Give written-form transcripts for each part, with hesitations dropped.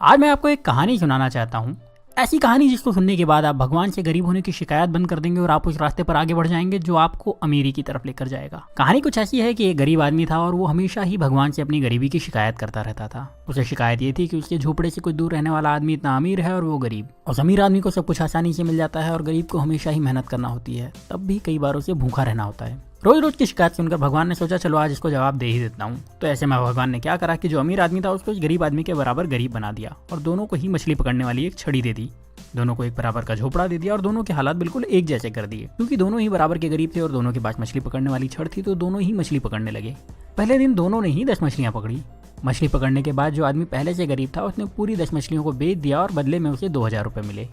आज मैं आपको एक कहानी सुनाना चाहता हूँ। ऐसी कहानी जिसको सुनने के बाद आप भगवान से गरीब होने की शिकायत बंद कर देंगे और आप उस रास्ते पर आगे बढ़ जाएंगे जो आपको अमीरी की तरफ लेकर जाएगा। कहानी कुछ ऐसी है कि एक गरीब आदमी था और वो हमेशा ही भगवान से अपनी गरीबी की शिकायत करता रहता था। उसे शिकायत ये थी कि उसके झोपड़े से कुछ दूर रहने वाला आदमी इतना अमीर है और वो गरीब। उस अमीर आदमी को सब कुछ आसानी से मिल जाता है और गरीब को हमेशा ही मेहनत करना होती है, तब भी कई बार उसे भूखा रहना होता है। रोज रोज की शिकायत सुनकर भगवान ने सोचा चलो आज इसको जवाब दे ही देता हूँ। तो ऐसे में भगवान ने क्या करा कि जो अमीर आदमी था उसको इस गरीब आदमी के बराबर गरीब बना दिया और दोनों को ही मछली पकड़ने वाली एक छड़ी दे दी। दोनों को एक बराबर का झोपड़ा दे दिया और दोनों के हालात बिल्कुल एक जैसे कर दिए। क्योंकि दोनों ही बराबर के गरीब थे और दोनों के पास मछली पकड़ने वाली छड़ थी, तो दोनों ही मछली पकड़ने लगे। पहले दिन दोनों ने ही 10 मछलियां पकड़ी। मछली पकड़ने के बाद जो आदमी पहले से गरीब था उसने पूरी 10 मछलियों को बेच दिया और बदले में उसे 2000 रुपये मिले।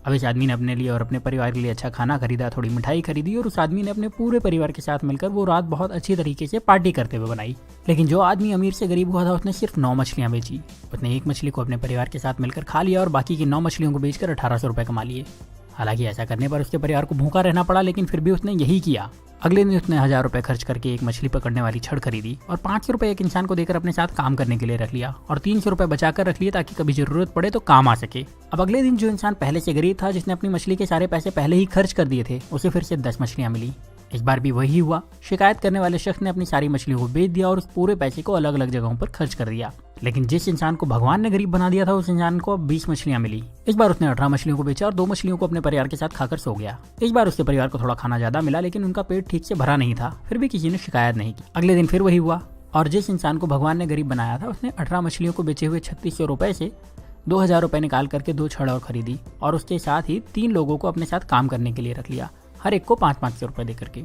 अब इस आदमी ने अपने लिए और अपने परिवार के लिए अच्छा खाना खरीदा, थोड़ी मिठाई खरीदी और उस आदमी ने अपने पूरे परिवार के साथ मिलकर वो रात बहुत अच्छी तरीके से पार्टी करते हुए बनाई। लेकिन जो आदमी अमीर से गरीब हुआ था उसने सिर्फ 9 मछलियां बेची। उसने एक मछली को अपने परिवार के साथ मिलकर खा लिया और बाकी की 9 मछलियों को बेचकर 1800 रुपये कमा लिए। हालांकि ऐसा करने पर उसके परिवार को भूखा रहना पड़ा, लेकिन फिर भी उसने यही किया। अगले दिन उसने 1000 रुपये खर्च करके एक मछली पकड़ने वाली छड़ खरीदी और 500 रुपये एक इंसान को देकर अपने साथ काम करने के लिए रख लिया और 300 रुपये बचाकर रख लिए ताकि कभी जरूरत पड़े तो काम आ सके। अब अगले दिन जो इंसान पहले से गरीब था, जिसने अपनी मछली के सारे पैसे पहले ही खर्च कर दिए थे, उसे फिर से 10 मछलियां मिली। इस बार भी वही हुआ। शिकायत करने वाले शख्स ने अपनी सारी मछलियों को बेच दिया और उस पूरे पैसे को अलग अलग जगहों पर खर्च कर दिया। लेकिन जिस इंसान को भगवान ने गरीब बना दिया था उस इंसान को अब 20 मछलियां मिली। इस बार उसने 18 मछलियों को बेचा और 2 मछलियों को अपने परिवार के साथ खाकर सो गया। इस बार उसके परिवार को थोड़ा खाना ज्यादा मिला, लेकिन उनका पेट ठीक से भरा नहीं था। फिर भी किसी ने शिकायत नहीं की। अगले दिन फिर वही हुआ और जिस इंसान को भगवान ने गरीब बनाया था उसने 18 मछलियों को बेचे हुए 3600 रुपए से 2000 रुपए निकाल करके 2 छड़ और खरीदी और उसके साथ ही 3 लोगों को अपने साथ काम करने के लिए रख लिया, हर एक को 500 रुपए देकर के।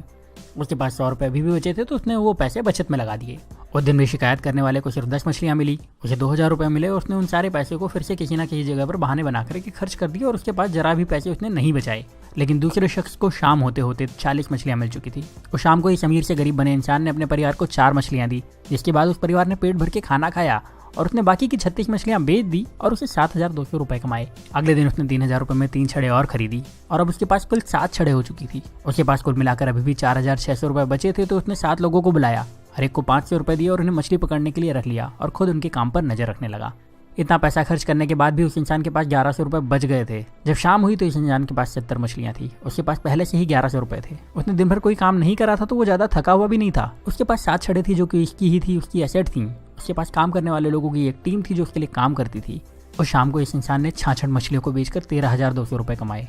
उसके पास 100 रुपए अभी भी बचे थे, तो उसने वो पैसे बचत में लगा दिए। उस दिन भी शिकायत करने वाले को सिर्फ 10 मछलियां मिली, उसे 2000 रुपए मिले और उसने उन सारे पैसे को फिर से किसी न किसी जगह पर बहाने बना करके खर्च कर दिए और उसके पास जरा भी पैसे उसने नहीं बचाए। लेकिन दूसरे शख्स को शाम होते होते 40 मछलियां मिल चुकी थी। उस शाम को इस अमीर से गरीब बने इंसान ने अपने परिवार को 4 मछलियां दी, जिसके बाद उस परिवार ने पेट भर के खाना खाया और उसने बाकी की 36 मछलियां बेच दी और उसे 7200 रुपए कमाए। अगले दिन उसने 3000 रुपए में 3 छड़े और खरीदी और अब उसके पास कुल 7 छड़े हो चुकी थी। उसके पास कुल मिलाकर अभी भी 4600 रुपए बचे थे, तो उसने 7 लोगों को बुलाया, हर एक को 500 रुपए दिए और उन्हें मछली पकड़ने के लिए रख लिया और खुद उनके काम पर नजर रखने लगा। इतना पैसा खर्च करने के बाद भी उस इंसान के पास 1100 रुपए बच गए थे। जब शाम हुई तो इस इंसान के पास 70 मछलियां थी। उसके पास पहले से ही 1100 रुपए थे। उसने दिन भर कोई काम नहीं करा था, तो वो ज्यादा थका हुआ भी नहीं था। उसके पास 7 छड़े थी जो कि इसकी ही थी, उसकी एसेट थी। उसके पास काम करने वाले लोगों की एक टीम थी जो उसके लिए काम करती थी। और शाम को इस इंसान ने 66 मछलियों को बेचकर 13,200 रुपए कमाए।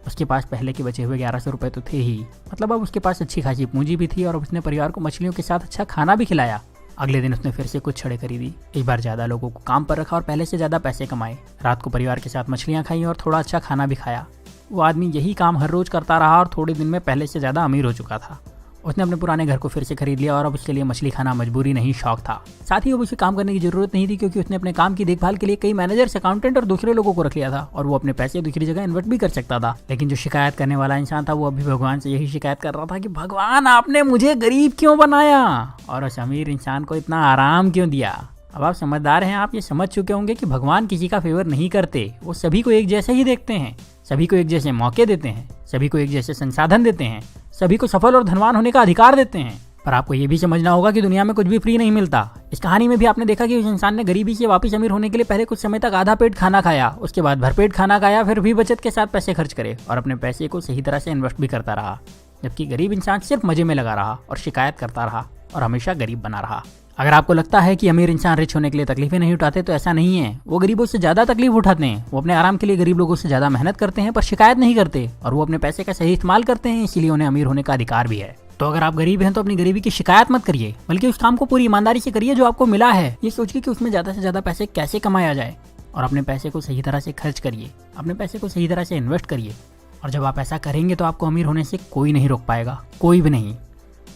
उसके पास पहले के बचे हुए 1100 रुपए तो थे ही, मतलब अब उसके पास अच्छी खासी पूंजी भी थी और अब उसने परिवार को मछलियों के साथ अच्छा खाना भी खिलाया। अगले दिन उसने फिर से कुछ छड़े खरीदी, इस बार ज्यादा लोगों को काम पर रखा और पहले से ज्यादा पैसे कमाए। रात को परिवार के साथ मछलियां खाई और थोड़ा अच्छा खाना भी खाया। वो आदमी यही काम हर रोज करता रहा और थोड़े दिन में पहले से ज्यादा अमीर हो चुका था। उसने अपने पुराने घर को फिर से खरीद लिया और अब उसके लिए मछली खाना मजबूरी नहीं शौक था। साथ ही अब उसे काम करने की जरूरत नहीं थी, क्योंकि उसने अपने काम की देखभाल के लिए कई मैनेजर्स, अकाउंटेंट और दूसरे लोगों को रख लिया था और वो अपने पैसे दूसरी जगह इन्वेस्ट भी कर सकता था। लेकिन जो शिकायत करने वाला इंसान था वो अभी भगवान से यही शिकायत कर रहा था कि भगवान आपने मुझे गरीब क्यों बनाया और उस अमीर इंसान को इतना आराम क्यों दिया। अब आप समझदार हैं, आप ये समझ चुके होंगे कि भगवान किसी का फेवर नहीं करते। वो सभी को एक जैसे ही देखते हैं, सभी को एक जैसे मौके देते हैं, सभी को एक जैसे संसाधन देते हैं, सभी को सफल और धनवान होने का अधिकार देते हैं। पर आपको ये भी समझना होगा कि दुनिया में कुछ भी फ्री नहीं मिलता। इस कहानी में भी आपने देखा कि उस इंसान ने गरीबी से वापस अमीर होने के लिए पहले कुछ समय तक आधा पेट खाना खाया, उसके बाद भरपेट खाना खाया, फिर भी बचत के साथ पैसे खर्च करे और अपने पैसे को सही तरह से इन्वेस्ट भी करता रहा। जबकि गरीब इंसान सिर्फ मजे में लगा रहा और शिकायत करता रहा और हमेशा गरीब बना रहा। अगर आपको लगता है कि अमीर इंसान रिच होने के लिए तकलीफें नहीं उठाते, तो ऐसा नहीं है। वो गरीबों से ज्यादा तकलीफ उठाते हैं। वो अपने आराम के लिए गरीब लोगों से ज्यादा मेहनत करते हैं पर शिकायत नहीं करते, और वो अपने पैसे का सही इस्तेमाल करते हैं, इसीलिए उन्हें अमीर होने का अधिकार भी है। तो अगर आप गरीब हैं तो अपनी गरीबी की शिकायत मत करिए, बल्कि उस काम को पूरी ईमानदारी से करिए जो आपको मिला है, ये सोच के कि उसमें ज्यादा से ज्यादा पैसे कैसे कमाया जाए, और अपने पैसे को सही तरह से खर्च करिए, अपने पैसे को सही तरह से इन्वेस्ट करिए। और जब आप ऐसा करेंगे तो आपको अमीर होने से कोई नहीं रोक पाएगा, कोई भी नहीं।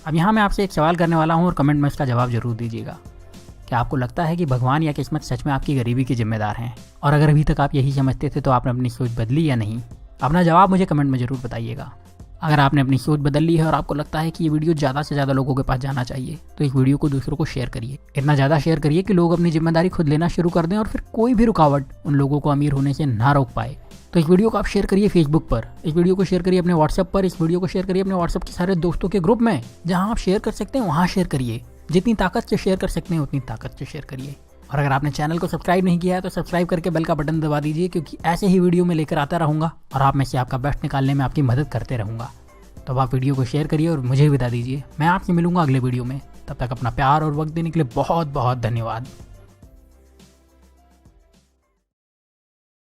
अब यहाँ मैं आपसे एक सवाल करने वाला हूँ और कमेंट में उसका जवाब जरूर दीजिएगा। क्या आपको लगता है कि भगवान या किस्मत सच में आपकी गरीबी के जिम्मेदार हैं? और अगर अभी तक आप यही समझते थे तो आपने अपनी सोच बदली या नहीं? अपना जवाब मुझे कमेंट में जरूर बताइएगा। अगर आपने अपनी सोच बदल ली है और आपको लगता है कि ये वीडियो ज़्यादा से ज़्यादा लोगों के पास जाना चाहिए, तो इस वीडियो को दूसरों को शेयर करिए। इतना ज़्यादा शेयर करिए कि लोग अपनी जिम्मेदारी खुद लेना शुरू कर दें और फिर कोई भी रुकावट उन लोगों को अमीर होने से ना रोक पाए। तो इस वीडियो को आप शेयर करिए फेसबुक पर, इस वीडियो को शेयर करिए अपने व्हाट्सएप पर, इस वीडियो को शेयर करिए अपने व्हाट्सएप के सारे दोस्तों के ग्रुप में। जहाँ आप शेयर कर सकते हैं वहाँ शेयर करिए। जितनी ताकत से शेयर कर सकते हैं उतनी ताकत से शेयर करिए। और अगर आपने चैनल को सब्सक्राइब नहीं किया है तो सब्सक्राइब करके बेल का बटन दबा दीजिए, क्योंकि ऐसे ही वीडियो में लेकर आता रहूँगा और आप में से आपका बेस्ट निकालने में आपकी मदद करते रहूँगा। तो अब आप वीडियो को शेयर करिए और मुझे बता दीजिए। मैं आपसे मिलूंगा अगले वीडियो में। तब तक अपना प्यार और वक्त देने के लिए बहुत बहुत धन्यवाद।